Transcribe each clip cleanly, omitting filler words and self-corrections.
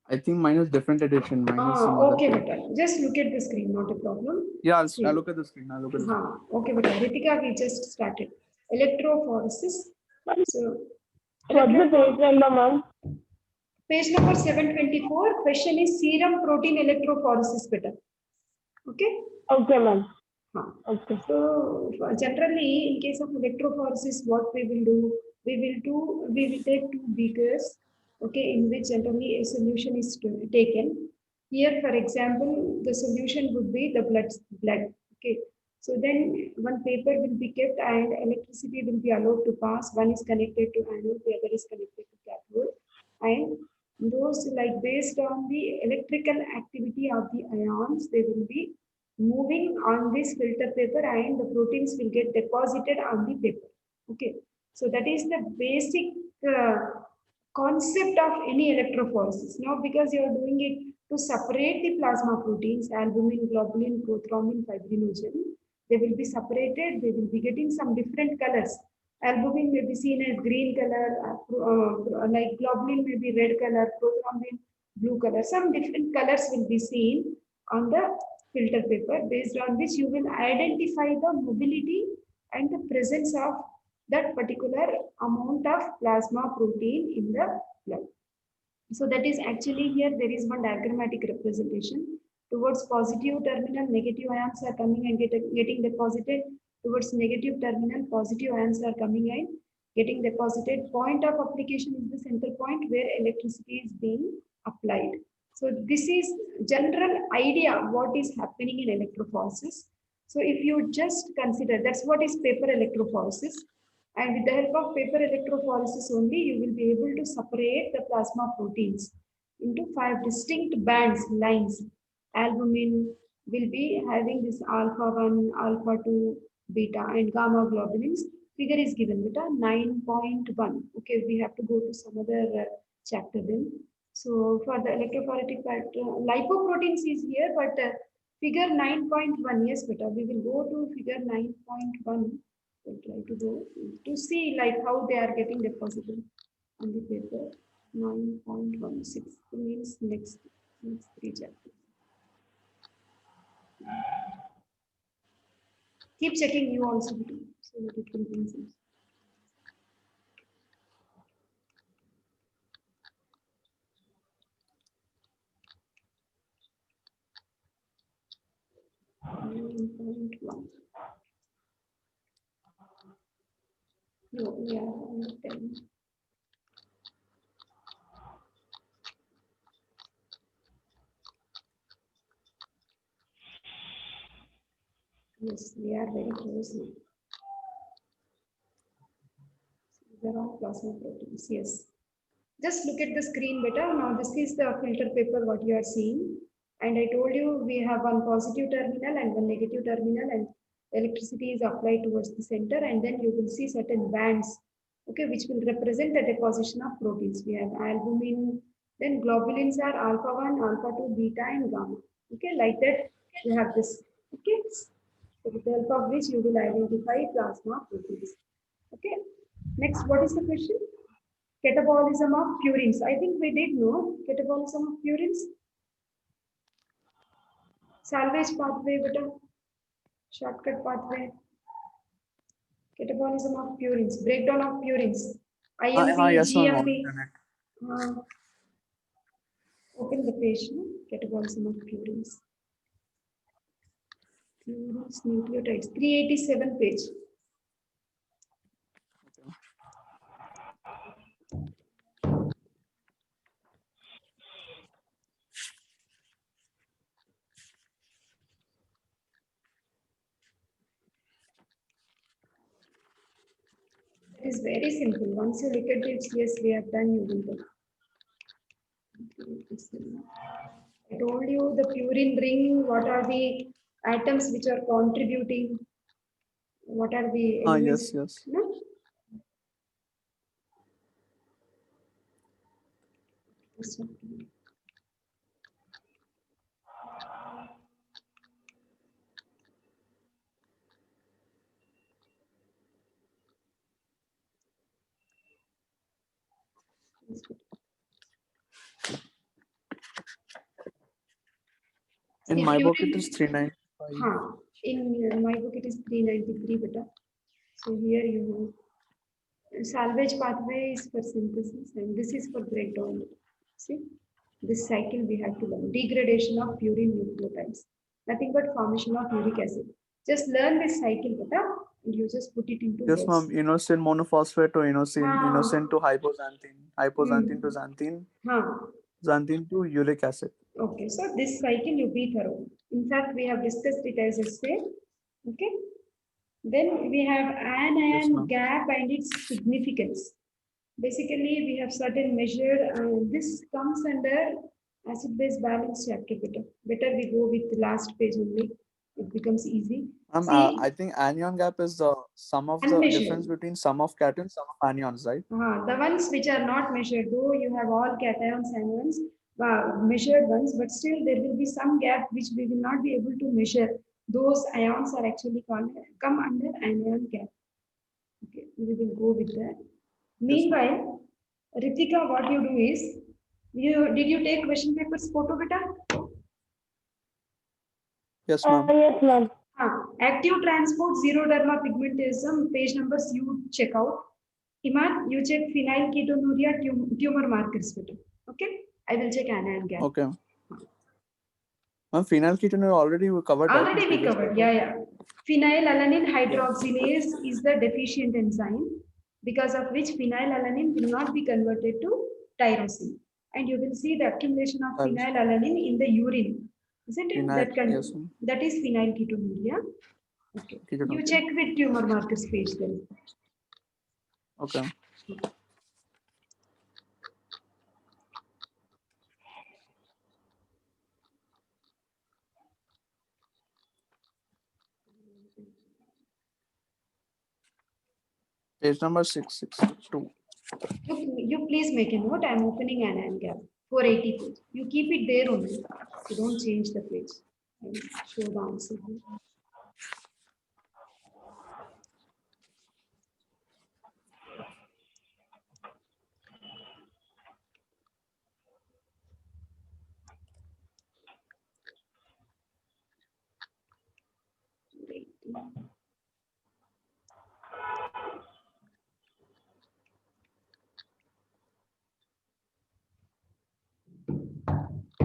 I think mine is different edition. Mine is some other Okay, page. beta. Just look at the screen, not a problem. Yeah, I'll See. look at the screen. I'll look at the screen. Okay, beta. Ritika, we just started. Electrophoresis. So, What's the page number, ma'am? page number 724. Question is serum protein electrophoresis, beta. Okay? Okay, ma'am. Okay. So generally, in case of electrophoresis, what we will do, we will take two beakers, okay, in which generally a solution is taken. Here, for example, the solution would be the blood. Okay. So then one paper will be kept and electricity will be allowed to pass. One is connected to anode, the other is connected to cathode. And those like based on the electrical activity of the ions, they will be moving on this filter paper and the proteins will get deposited on the paper. Okay, so that is the basic concept of any electrophoresis. Now, because you are doing it to separate the plasma proteins, albumin, globulin, prothrombin, fibrinogen, they will be separated, they will be getting some different colors. Albumin may be seen as green color, like globulin may be red color, prothrombin blue color. Some different colors will be seen on the filter paper, based on which you will identify the mobility and the presence of that particular amount of plasma protein in the blood. So that is actually here there is one diagrammatic representation. Towards positive terminal, negative ions are coming and getting deposited. Towards negative terminal, positive ions are coming and getting deposited. Point of application is the center point where electricity is being applied. So this is general idea what is happening in electrophoresis. So if you just consider, that's what is paper electrophoresis. And with the help of paper electrophoresis only, you will be able to separate the plasma proteins into 5 distinct bands, lines. Albumin will be having this alpha 1, alpha 2, beta, and gamma globulins. Figure is given, beta 9.1. Okay, we have to go to some other chapter then. So for the electrophoretic part, lipoproteins is here, but figure 9.1, yes, beta, we will go to figure 9.1. We'll try to go to see like how they are getting deposited on the paper. 9.16 means next 3 chapters. Keep checking you also so that it will be easy. No, yeah, 10. Yes, we are very close now. These are all plasma proteins. Yes. Just look at the screen better. Now this is the filter paper what you are seeing. And I told you we have one positive terminal and one negative terminal, and electricity is applied towards the center, and then you will see certain bands, okay, which will represent the deposition of proteins. We have albumin, then globulins are alpha 1, alpha 2, beta and gamma. Okay, like that you have this. Okay, so with the help of which you will identify plasma proteins. Okay, next, what is the question? Catabolism of purines. I think we did know catabolism of purines. Salvage pathway, beta. Shortcut pathway. Catabolism of purines. Breakdown of purines. IMP, Yes, ma'am. GMP. Open the page. No? Catabolism of purines. Purines, nucleotides. 387 page. It is very simple. Once you look at it, yes, we have done, you will do. I told you the purine ring, what are the atoms which are contributing? What are the elements? Yes. No? In See, my book, it purine- is 395. in my book it is 393 beta. So here you have salvage pathway is for synthesis and this is for breakdown. See, this cycle we have to learn. Degradation of purine nucleotides. Nothing but formation of uric acid. Just learn this cycle beta and you just put it into Yes, words. ma'am. Inosine monophosphate to inosine, Ah. inosine to hypoxanthine, hypoxanthine to xanthine, Huh. xanthine to uric acid. Okay, so this cycle you be thorough. In fact, we have discussed it as a same. Okay. Then we have anion ma'am. gap and its significance. Basically, we have certain measure, and this comes under acid-base balance chapter. Better we go with the last page only. It becomes easy. See, I think anion gap is the sum of the unmeasured. difference between sum of cations, sum of anions, right? The ones which are not measured, though you have all cations, anions, measured ones, but still there will be some gap which we will not be able to measure. Those ions are actually come under anion gap. Okay, we will go with that. Meanwhile, Ritika, what you do is, did you take question papers photo beta? Yes, ma'am. Yes, ma'am. Active transport xeroderma pigmentosa, page numbers you check out. Iman, you check phenylketonuria tumor markers beta. Okay, I will check anion gap. Okay. Ma'am, phenylketonuria already we covered. right, in Already we previous covered, paper? yeah. Phenylalanine hydroxylase is the deficient enzyme because of which phenylalanine will not be converted to tyrosine. And you will see the accumulation of Tyrosine. phenylalanine in the urine. Isn't it? Yes, ma'am. That is phenylketonuria. Okay. You Ketonuria. check with tumor markers page then. Okay. Page number 662. You please make a note. I'm opening anion gap 480 page. You keep it there only. You don't change the page. I'll show the answer here.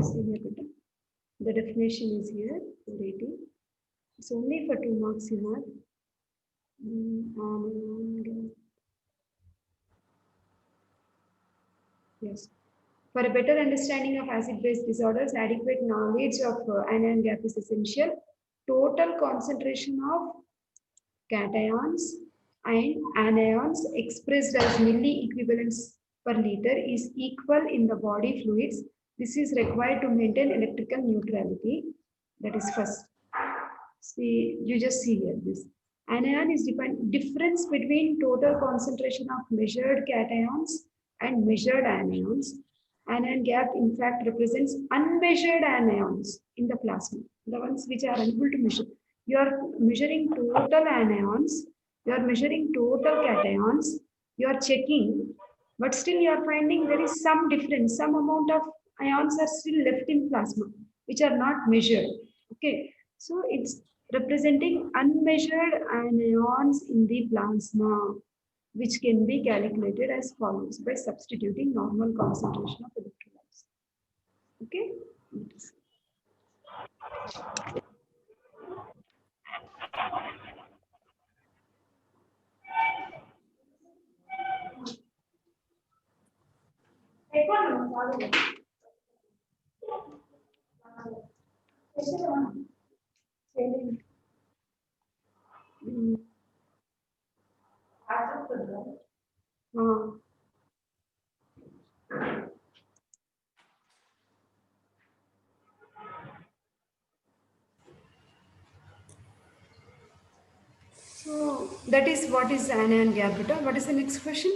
See here, beta. The definition is here, 480. It's only for 2 marks you have. And, yes. For a better understanding of acid-base disorders, adequate knowledge of anion gap is essential. Total concentration of cations and anions expressed as milli-equivalents per liter is equal in the body fluids. This is required to maintain electrical neutrality. That is first. See, you just see here this. Anion is difference between total concentration of measured cations and measured anions. Anion gap in fact represents unmeasured anions in the plasma, the ones which are unable to measure. You are measuring total anions, you are measuring total cations, you are checking, but still you are finding there is some difference, some amount of ions are still left in plasma, which are not measured. Okay, so it's representing unmeasured ions in the plasma, which can be calculated as follows by substituting normal concentration of electrolytes. Okay. So that is what is anion gap beta. What is the next question?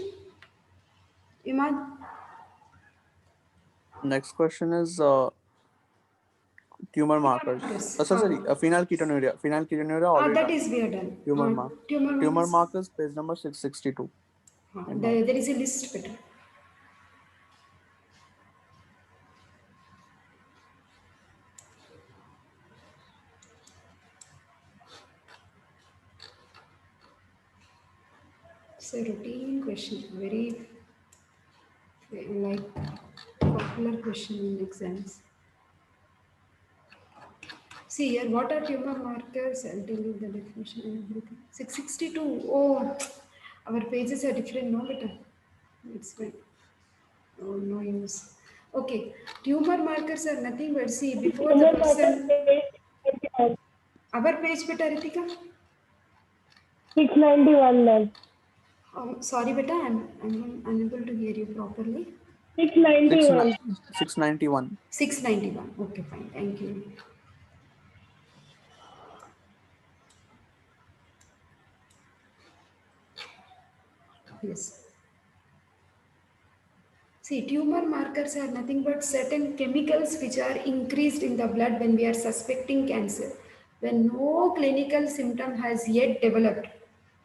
Iman? Next question is tumor markers. Sorry, phenylketonuria. Phenylketonuria already That done. is we are done. Tumor markers, page number 662. There is a list beta. It's a routine question, very like popular question in exams. See here, what are tumor markers? I'll tell you the definition and everything. 662. Oh, our pages are different, no better. It's fine. Oh, no use. Okay, tumor markers are nothing but see before the Tumor marker person. page 21. Our page, beta Ritika. 691, ma'am. Sorry, beta, I'm unable to hear you properly. 691. 691. 691. Okay, fine. Thank you. Yes. See, tumor markers are nothing but certain chemicals which are increased in the blood when we are suspecting cancer. When no clinical symptom has yet developed,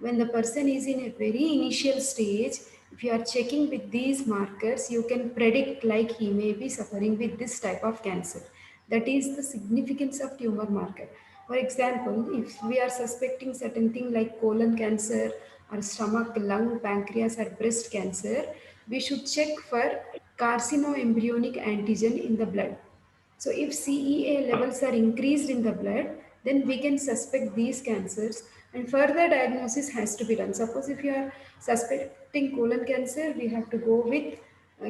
when the person is in a very initial stage, if you are checking with these markers, you can predict like he may be suffering with this type of cancer. That is the significance of tumor marker. For example, if we are suspecting certain thing like colon cancer or stomach, lung, pancreas or breast cancer, we should check for carcinoembryonic antigen in the blood. So if CEA levels are increased in the blood, then we can suspect these cancers and further diagnosis has to be done. Suppose if you are suspecting colon cancer, we have to go with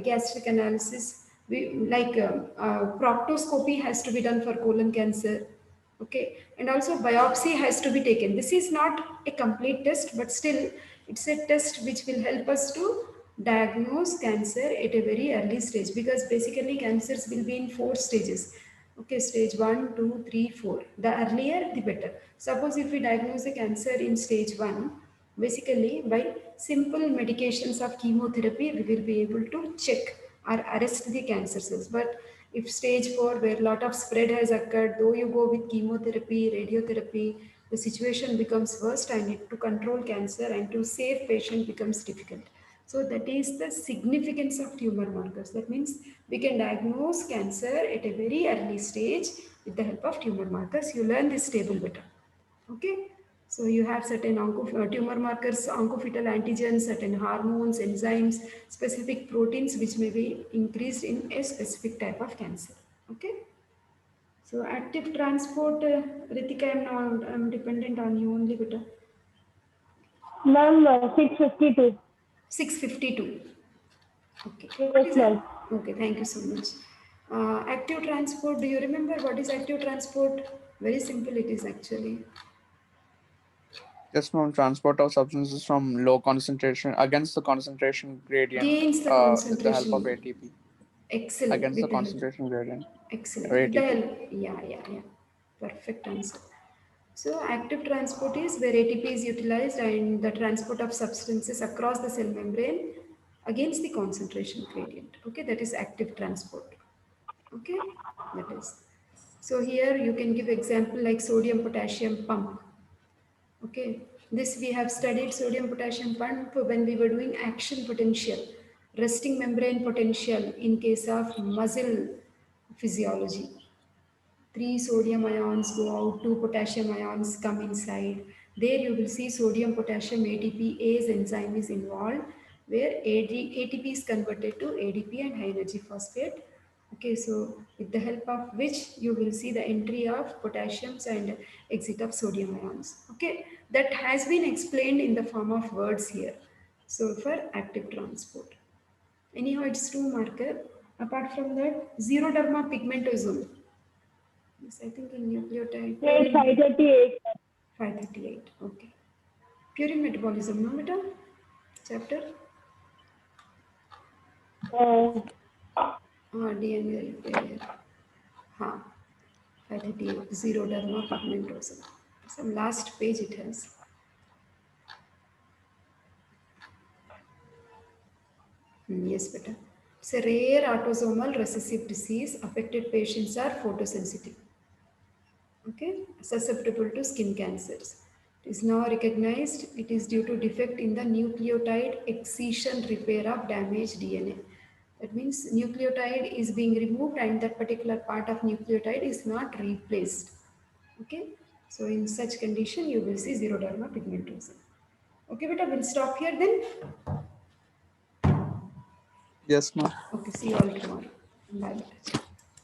gastric analysis. Proctoscopy has to be done for colon cancer. Okay, and also biopsy has to be taken. This is not a complete test, but still it's a test which will help us to diagnose cancer at a very early stage, because basically cancers will be in 4 stages. Okay, stage 1, 2, 3, 4. The earlier the better. Suppose if we diagnose a cancer in stage 1, basically by simple medications of chemotherapy we will be able to check or arrest the cancer cells. But if stage 4 where lot of spread has occurred, though you go with chemotherapy, radiotherapy, the situation becomes worse and it to control cancer and to save patient becomes difficult. So that is the significance of tumor markers. That means we can diagnose cancer at a very early stage with the help of tumor markers. You learn this table better. Okay. So you have certain tumor markers, oncofetal antigens, certain hormones, enzymes, specific proteins which may be increased in a specific type of cancer. Okay. So active transport, Ritika, I'm dependent on you only, beta. Ma'am, 652. 652. Okay. What Yes, is ma'am. that? Okay, thank you so much. Active transport, do you remember what is active transport? Very simple it is actually. Just from transport of substances from low concentration against the concentration gradient Against the with the help of concentration. ATP. Excellent. Against the With the help. concentration gradient Excellent. or With the ATP. help. Yeah. Perfect answer. So active transport is where ATP is utilized and the transport of substances across the cell membrane against the concentration gradient. Okay, that is active transport. Okay, that is. So here you can give example like sodium potassium pump. Okay, this we have studied sodium potassium pump when we were doing action potential, resting membrane potential in case of muscle physiology. 3 sodium ions go out, 2 potassium ions come inside. There you will see sodium potassium ATPase enzyme is involved, where ATP is converted to ADP and high energy phosphate. Okay, so with the help of which you will see the entry of potassiums and exit of sodium ions. Okay, that has been explained in the form of words here. So for active transport. Anyhow, it's 2 marker. Apart from that, xeroderma pigmentosum. Yes, I think in nucleotide. Page Purine 538. 538. Okay. Purine metabolism, no, beta? Chapter? Uh, DNA repair. Ha. 538. Xeroderma pigmentosum. Some last page it has. Yes, beta. It's a rare autosomal recessive disease. Affected patients are photosensitive. Okay, susceptible to skin cancers. It is now recognized it is due to defect in the nucleotide excision repair of damaged DNA. That means nucleotide is being removed and that particular part of nucleotide is not replaced. Okay, so in such condition you will see xeroderma pigmentosa. Okay, beta, we'll stop here then. Yes, ma'am. Okay, see you all tomorrow. Bye.